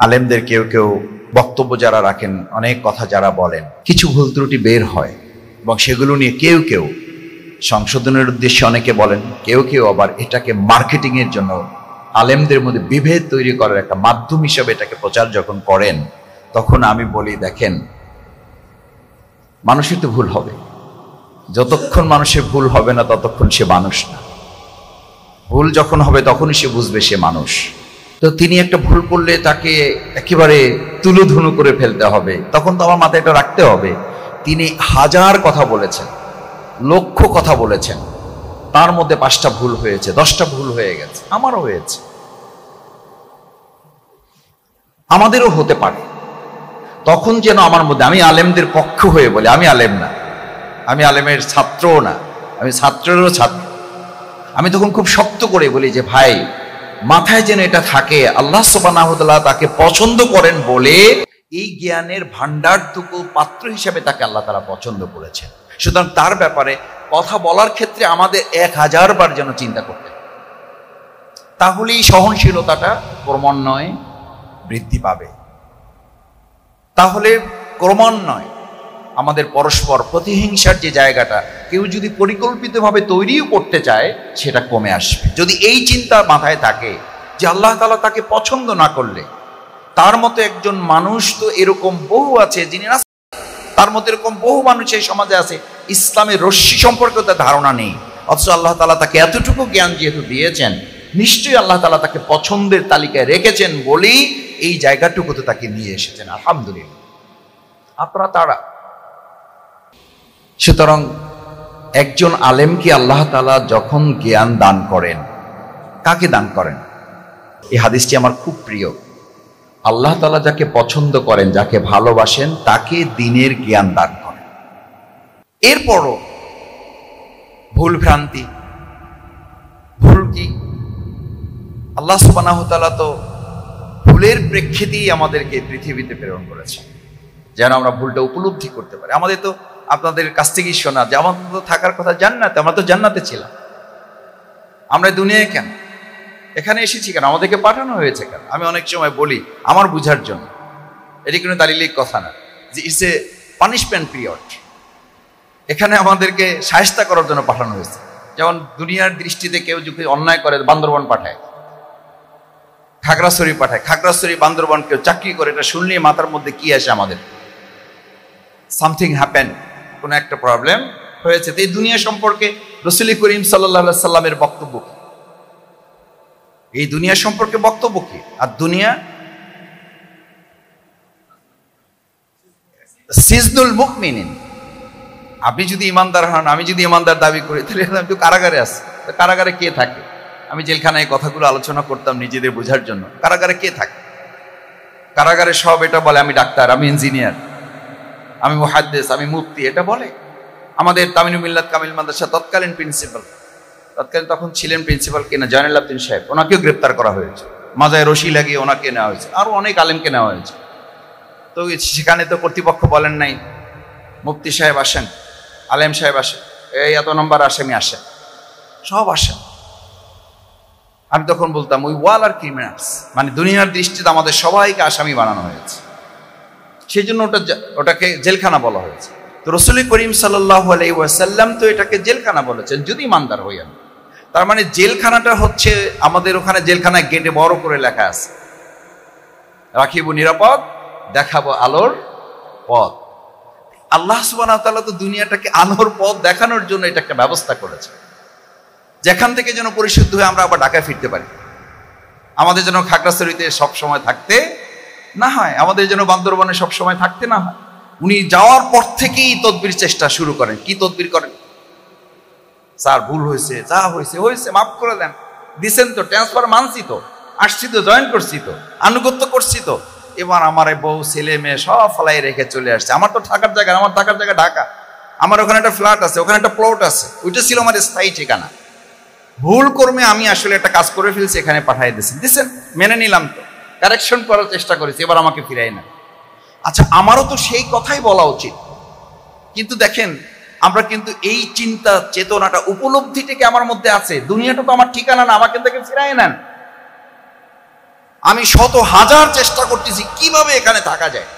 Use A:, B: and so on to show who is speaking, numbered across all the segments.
A: আলেমদের কেউ কেউ বক্তব্য যারা রাখেন, অনেক কথা যারা বলেন, কিছু ভুল ত্রুটি বের হয় এবং সেগুলো নিয়ে কেউ কেউ সংশোধনের উদ্দেশ্যে অনেকে বলেন, কেউ কেউ আবার এটাকে মার্কেটিং এর জন্য আলেমদের মধ্যে বিভেদ তৈরি করার একটা মাধ্যম হিসেবে এটাকে প্রচার যখন করেন, তখন আমি বলি, দেখেন, মানুষের তো ভুল হবে। যতক্ষণ মানুষের ভুল হবে না ততক্ষণ সে মানুষ না। ভুল যখন হবে তখনই সে বুঝবে সে মানুষ। তো তিনি একটা ভুল করলে তাকে একেবারে তুলোধুনো করে ফেলতে হবে, তখন তো আমার মাথায় এটা রাখতে হবে তিনি 1000 কথা বলেছেন, লক্ষ কথা বলেছেন, তার মধ্যে 5টা ভুল হয়েছে, 10টা ভুল হয়ে গেছে, আমারও হয়েছে, আমাদেরও হতে পারে। তখন যেন আমার মধ্যে, আমি আলেমদের পক্ষ হয়ে বলি, আমি আলেম না, আমি আলেমের ছাত্রও না, আমি ছাত্রেরও ছাত্র, আমি তখন খুব শক্ত করে বলি যে ভাই, মাথায় যেন এটা থাকে আল্লাহ সুবহানাহু ওয়া তাআলা তাকে পছন্দ করেন বলে এই জ্ঞানের ভান্ডারটুকু পাত্র হিসেবে তাকে আল্লাহ তাআলা পছন্দ করেছেন। সুতরাং তার ব্যাপারে কথা বলার ক্ষেত্রে আমাদের 1000 বার যেন চিন্তা করতে, তাহলেই সহনশীলতাটা ক্রমান্বয়ে বৃদ্ধি পাবে। তাহলে ক্রমান্বয়ে আমাদের পরস্পর প্রতিহিংসার যে জায়গাটা কেউ যদি পরিকল্পিতভাবে তৈরিও করতে চায়, সেটা কমে আসবে। যদি এই চিন্তা মাথায় থাকে যে আল্লাহ তাআলা তাকে পছন্দ না করলে, তার মতো একজন মানুষ তো এরকম বহু আছে যিনি, তার মতো এরকম বহু মানুষ এই সমাজে আছে ইসলামের রশ্মি সম্পর্কে তার ধারণা নেই, অথচ আল্লাহ তাআলা তাকে এতটুকু জ্ঞান যেহেতু দিয়েছেন, নিশ্চয়ই আল্লাহ তাআলা তাকে পছন্দের তালিকায় রেখেছেন বলেই এই জায়গাটুকুতে তাকে নিয়ে এসেছেন। আলহামদুলিল্লাহ, আপনারা তারা। সুতরাং একজন আলেমকে আল্লাহ তাআলা যখন জ্ঞান দান করেন, কাকে দান করেন? এই হাদিসটি আমার খুব প্রিয়। আল্লাহ তাআলা যাকে পছন্দ করেন, যাকে ভালোবাসেন, তাকে দ্বীনের জ্ঞান দান করেন। এরপরও ভুল ভ্রান্তি, ভুল কি? আল্লাহ সুবহানাহু ওয়া তাআলা তো ভুলের প্রেক্ষিতেই আমাদেরকে পৃথিবীতে প্রেরণ করেছেন, যেন আমরা ভুলটা উপলব্ধি করতে পারি। আমাদের তো আপনাদের কাছ থেকেই শোনা যে আমাদের তো থাকার কথা জান্নাতে, আমরা তো জান্নাতে ছিলাম, আমরা দুনিয়ায় কেন, এখানে এসেছি কেন, আমাদেরকে পাঠানো হয়েছে কেন? আমি অনেক সময় বলি আমার বুঝার জন্য, এটি কোনো দালিলিক কথা না, যে ইটস এ পানিশমেন্ট পিরিয়ড। এখানে আমাদেরকে শায়েস্তা করার জন্য পাঠানো হয়েছে। যেমন দুনিয়ার দৃষ্টিতে কেউ যদি অন্যায় করে বান্দরবান পাঠায়, খাগড়াছড়ি পাঠায়, খাগড়াছড়ি বান্দরবান কেউ চাকরি করে, এটা শুনলে মাথার মধ্যে কি আসে আমাদের? সামথিং হ্যাপেন, কোনো একটা প্রবলেম হয়েছে। তো এই দুনিয়া সম্পর্কে রাসূল করিম সাল্লাল্লাহু আলাইহি সাল্লামের বক্তব্য কি? এই দুনিয়া সম্পর্কে বক্তব্য কি? আর দুনিয়া সিজনুল মুমিনিন। আপনি যদি ইমানদার হন, আমি যদি ইমানদার দাবি করি, তাহলে আমি তো কারাগারে আছি। কারাগারে কে থাকে? আমি জেলখানায় কথাগুলো আলোচনা করতাম নিজেদের বোঝার জন্য। কারাগারে কে থাকে? কারাগারে সব এটা বলে আমি ডাক্তার, আমি ইঞ্জিনিয়ার, আমি মুহাদ্দিস, আমি মুফতি, এটা বলে। আমাদের তামিনুল মিল্লাত কামিল মাদ্রাসা তৎকালীন প্রিন্সিপাল, তখন ছিলেন প্রিন্সিপাল কিনা জয়নুল আবদিন সাহেব, ওনাকেও গ্রেপ্তার করা হয়েছে, মাজায় রশি লাগিয়ে ওনাকে নেওয়া হয়েছে, আরো অনেক আলেমকে নেওয়া হয়েছে। তো সেখানে তো কর্তৃপক্ষ বলেন নাই মুফতি সাহেব আসেন, আলেম সাহেব আসেন, এই এত নম্বর আসামি আসেন, সব আসেন। আমি তখন বলতাম ওই ওয়াল আর ক্রিমিনালস, মানে দুনিয়ার দৃষ্টিতে আমাদের সবাইকে আসামি বানানো হয়েছে, সেই জন্য ওটাকে জেলখানা বলা হয়েছে। তো রাসূল করিম সাল্লাল্লাহু আলাইহি ওয়াসাল্লাম তো এটাকে জেলখানা বলেছেন, যদি ইমানদার হই আমি। তার মানে জেলখানাটা হচ্ছে আমাদের ওখানে জেলখানায় গেটে বড় করে লেখা আছে, রাখিব নিরাপদ, দেখাবো আলোর পথ। আল্লাহ সুবহানাহু ওয়া তাআলা তো দুনিয়াটাকে আলোর পথ দেখানোর জন্য এটা একটা ব্যবস্থা করেছে, যেখান থেকে যেন পরিশুদ্ধ হয়ে আমরা আবার ঢাকায় ফিরতে পারি। আমাদের যেন খাগড়াছড়িতে সব সময় থাকতে না হয়, আমাদের যেন বান্দরবানে সব সময় থাকতে না হয়। উনি যাওয়ার পর থেকেই তদবির চেষ্টা শুরু করেন। কি তদবির করেন? স্যার ভুল হয়েছে, যা হয়েছে হয়েছে, মাফ করে দেন, দিছেন তো, ট্রান্সফার মানছি তো, আসছি তো, জয়েন করছি তো, আনুগত্য করছি তো, এবার আমার বউ ছেলে মেয়ে সব ফলাই রেখে চলে আসছে। আমার তো থাকার জায়গা, আমার থাকার জায়গা ঢাকা, আমার ওখানে একটা ফ্ল্যাট আছে, ওখানে একটা প্লট আছে, ওইটা ছিল আমার স্থায়ী ঠিকানা। ভুল কর্মে আমি আসলে একটা কাজ করে ফেলছি, এখানে পাঠিয়ে দিচ্ছেন, মেনে নিলাম তো, কারেকশন করার চেষ্টা করেছি, এবার আমাকে ফিরাই না। আচ্ছা, আমারও তো সেই কথাই বলা উচিত, কিন্তু দেখেন আমরা কিন্তু এই চিন্তা চেতনাটা, উপলব্ধিটাকে আমার মধ্যে আছে, দুনিয়াটা তো আমার ঠিকানা না, আমাকে থেকে ফিরাই নেন। আমি শত হাজার চেষ্টা করতেছি কিভাবে এখানে থাকা যায়,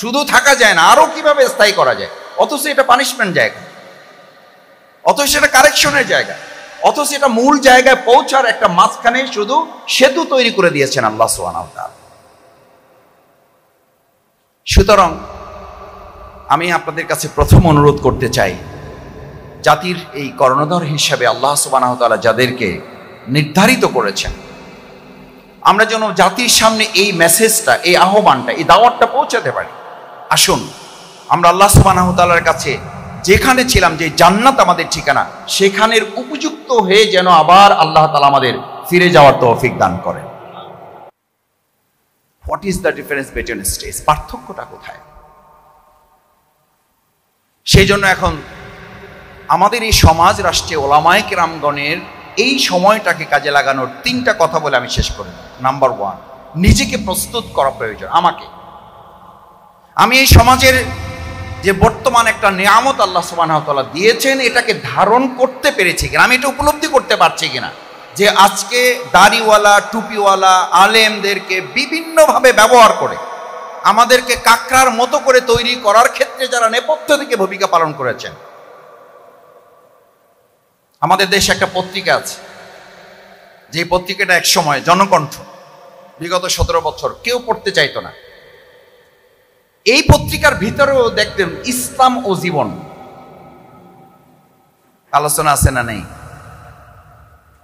A: শুধু থাকা যায় না, আরো কিভাবে স্থায়ী করা যায়। অথচ এটা পানিশমেন্ট জায়গা, অথচ এটা কারেকশনের জায়গা, অথচ এটা মূল জায়গায় পৌঁছার একটা মাঝখানে শুধু সেতু তৈরি করে দিয়েছেন আল্লাহ সুবহানাহু ওয়া তাআলা। সুতরাং আমি আপনাদের কাছে প্রথম অনুরোধ করতে চাই, জাতির এই কর্ণধার হিসাবে আল্লাহ সুবহানাহু ওয়া তাআলা যাদেরকে নির্ধারিত করেছেন, আমরা যেন জাতির সামনে এই মেসেজটা, এই আহ্বানটা, এই দাওয়াতটা পৌঁছাতে পারি। আসুন আমরা আল্লাহ সুবহানাহু ওয়া তাআলার কাছে যেখানে ছিলাম, যে জান্নাত আমাদের ঠিকানা, সেখানের উপযুক্ত হয়ে যেন আবার আল্লাহ তাআলা আমাদের ফিরে যাওয়ার তৌফিক দান করেন। What is the difference between stage? পার্থক্যটা কোথায়? সেই জন্য এখন আমাদের এই সমাজ রাষ্ট্রে ওলামায়ে কেরামগণের এই সময়টাকে কাজে লাগানোর তিনটা কথা বলে আমি শেষ করি। নাম্বার 1, নিজেকে প্রস্তুত করা প্রয়োজন। আমি এই সমাজের যে বর্তমান একটা নিয়ামত আল্লাহ সুবহানাহু ওয়া তাআলা দিয়েছেন, এটাকে ধারণ করতে পেরেছি কিনা, আমি এটা উপলব্ধি করতে পারছি কিনা, যে আজকে দাড়িওয়ালা টুপিওয়ালা আলেমদেরকে বিভিন্নভাবে ব্যবহার করে আমাদেরকে কাকড়ার মতো করে তৈরি করার ক্ষেত্রে যারা নেপথ্য থেকে ভূমিকা পালন করেছেন। আমাদের দেশে একটা পত্রিকা আছে, যে পত্রিকাটা এক সময় জনকণ্ঠ, বিগত 17 বছর কেউ পড়তে চাইতো না। এই পত্রিকার ভিতরেও দেখতেন ইসলাম ও জীবন আলোচনা আছে না নেই?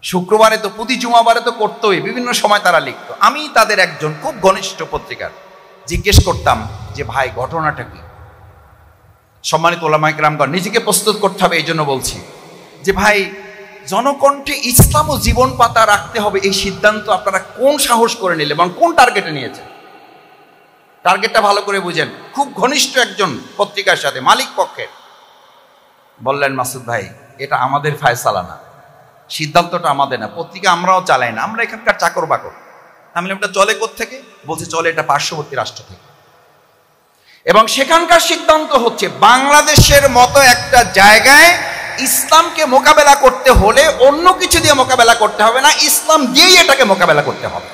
A: শুক্রবারে তো, প্রতি জুমাবারে তো করতোই, বিভিন্ন সময় তারা লিখতো। আমি তাদের একজন খুব ঘনিষ্ঠ পত্রিকার জিজ্ঞেস করতাম যে ভাই ঘটনাটা কি? সম্মানিত ওলামায়ে কেরামগণ, নিজেকে প্রস্তুত করতে হবে, এই জন্য বলছি যে ভাই, জনকণ্ঠে ইসলাম ও জীবন পাতা রাখতে হবে, এই সিদ্ধান্ত আপনারা কোন সাহস করে নিলে এবং কোন টার্গেটে নিয়েছেন? টার্গেটটা ভালো করে বুঝেন। খুব ঘনিষ্ঠ একজন পত্রিকার সাথে, মালিক পক্ষের। বললেন, মাসুদ ভাই, এটা আমাদের ফায়সালা না, সিদ্ধান্তটা আমাদের না, পত্রিকা আমরাও চালাই না, আমরা এখানকার চাকর বাকর। আমি এটা চলে কোত্থেকে? বলছে চলে এটা পার্শ্ববর্তী রাষ্ট্র থেকে, এবং সেখানকার সিদ্ধান্ত হচ্ছে বাংলাদেশের মতো একটা জায়গায় ইসলামকে মোকাবেলা করতে হলে অন্য কিছু দিয়ে মোকাবেলা করতে হবে না, ইসলাম দিয়েই এটাকে মোকাবেলা করতে হবে।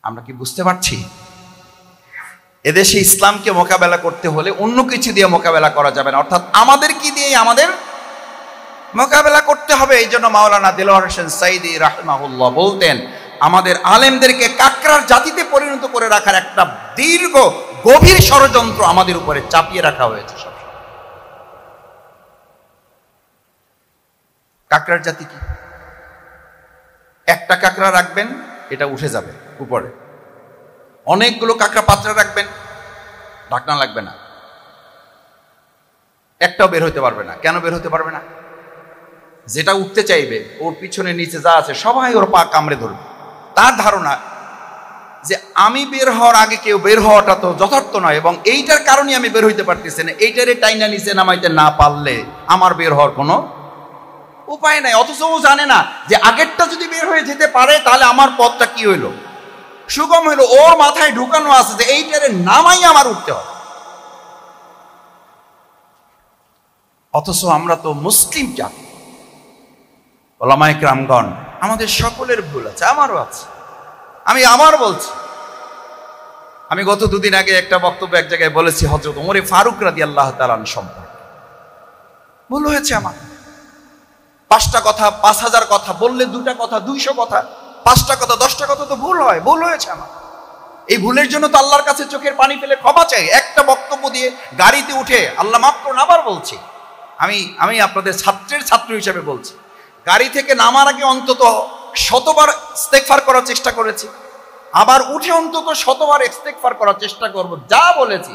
A: আমরা কি বুঝতে পারছি? এদেশে ইসলামকে মোকাবেলা করতে হলে অন্য কিছু দিয়ে মোকাবেলা করা যাবে না, অর্থাৎ আমাদের কি দিয়ে আমাদের মোকাবেলা করতে হবে। এই জন্য মাওলানা দেলোয়ার হোসেন সাইদি রাহিমাহুল্লাহ বলতেন, আমাদের আলেমদেরকে কাকড়ার জাতিতে পরিণত করে রাখার একটা দীর্ঘ গভীর ষড়যন্ত্র আমাদের উপরে চাপিয়ে রাখা হয়েছে। কাকড়ার জাতি কি? একটা কাকড়া রাখবেন, এটা উঠে যাবে উপরে। অনেকগুলো কাকড়া পাত্রে রাখবেন, ঢাকনা লাগবে না, একটাও বের হতে পারবে না। কেন বের হতে পারবে না? যেটা উঠতে চাইবে ওর পিছনে নিচে যা আছে সবাই ওর পা কামড়ে ধরবে। তার ধারণা যে আমি বের হওয়ার আগে কেউ বের হওয়াটা তো যথার্থ নয়, এবং এইটার কারণে আমি বের হইতে পারতেছি না, এইটারে টাইনা নিচে নামাইতে না পারলে আমার বের হওয়ার কোনো উপায় নাই। অথচ ও জানে না যে আগেরটা যদি বের হয়ে যেতে পারে তাহলে আমার পথটা কি হইলো, সুগম হইলো। ওর মাথায় ঢুকানো আছে যে এইটারে নামাই আমার উঠতে হবে। অথচ আমরা তো মুসলিম জাতি, ওলামায়ে কেরামগণ, আমাদের সকলের ভুল আছে, আমারও আছে। আমি আমার বলছি, আমি গত 2 দিন আগে একটা বক্তব্য এক জায়গায় বলেছি হযরত ওমর ফারুক রাদিয়াল্লাহু তাআলা সম্পর্কে। ভুল হয়েছে আমার। 5টা কথা, 5000 কথা বললে 2টা কথা, 200 কথা, 5টা কথা, 10টা কথা তো ভুল হয়। ভুল হয়েছে আমার। এই ভুলের জন্য তো আল্লাহর কাছে চোখের পানি ফেলে ক্ষমা চাই। একটা বক্তব্য দিয়ে গাড়িতে উঠে আল্লাহ মাফ করুন আবার বলছি, আমি আপনাদের ছাত্রের ছাত্র হিসেবে বলছি, গাড়ি থেকে নামার আগে অন্তত 100বার ইস্তেগফার করার চেষ্টা করেছি, আবার উঠে অন্তত 100বার ইস্তেগফার করার চেষ্টা করব। যা বলেছি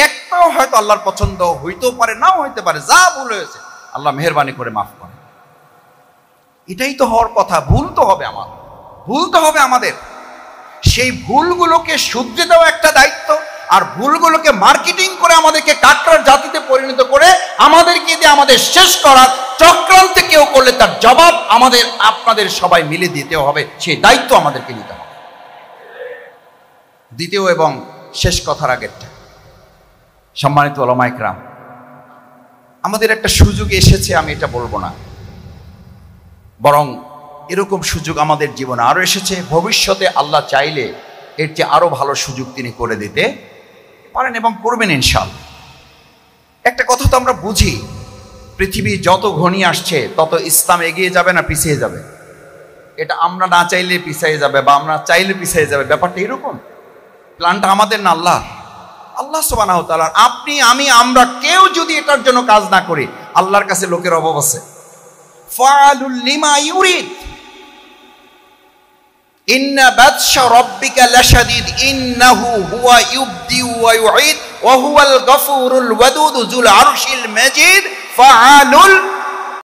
A: একটাও হয়তো আল্লাহর পছন্দ হইতেও পারে, নাও হইতে পারে। যা ভুল হয়েছে আল্লাহ মেহেরবানি করে মাফ করে। এটাই তো হওয়ার কথা। ভুল তো হবে আমাদের। সেই ভুলগুলোকে শুধরে দেওয়া একটা দায়িত্ব, আর ভুলগুলোকে মার্কেটিং করে আমাদেরকে কাকড়ার জাতিতে পরিণত করে আমাদেরকে দিয়ে আমাদের শেষ করার চক্রান্তে কেউ করলে তার জবাব আমাদের আপনাদের সবাই মিলে দিতে হবে। সেই দায়িত্ব আমাদেরকে নিতে হবে। দ্বিতীয় এবং শেষ কথার আগেরটা, সম্মানিত উলামায়ে কেরাম, আমাদের একটা সুযোগ এসেছে, আমি এটা বলবো না। বরং এরকম সুযোগ আমাদের জীবনে আরো এসেছে, ভবিষ্যতে আল্লাহ চাইলে এর চেয়ে আরো ভালো সুযোগ তিনি করে দিতে পারেন এবং করবেন ইনশাআল্লাহ। একটা কথা তো আমরা বুঝি, পৃথিবী যত ঘনিয়ে আসছে তত ইসলাম এগিয়ে যাবে না পিছিয়ে যাবে? এটা আমরা না চাইলে পিছিয়ে যাবে বা আমরা চাইলে পিছিয়ে যাবে, ব্যাপারটা এরকম। প্ল্যানটা আমাদের না, আল্লাহ সুবহানাহু ওয়া তাআলা। আপনি, আমি, আমরা কেউ যদি এটার জন্য কাজ না করি, আল্লাহর কাছে লোকের অভাব আছে। ফাআলুল লিমা ইউরিদ, ইন্না বাতশা রাব্বিকা লাশাদীদ ইন্নাহু হুয়া ইউবদি ওয়া ইউঈদ ওয়া হুয়াল গফুরুল ওয়াদুদ যুল আরশিল মাজিদ ফাআলুল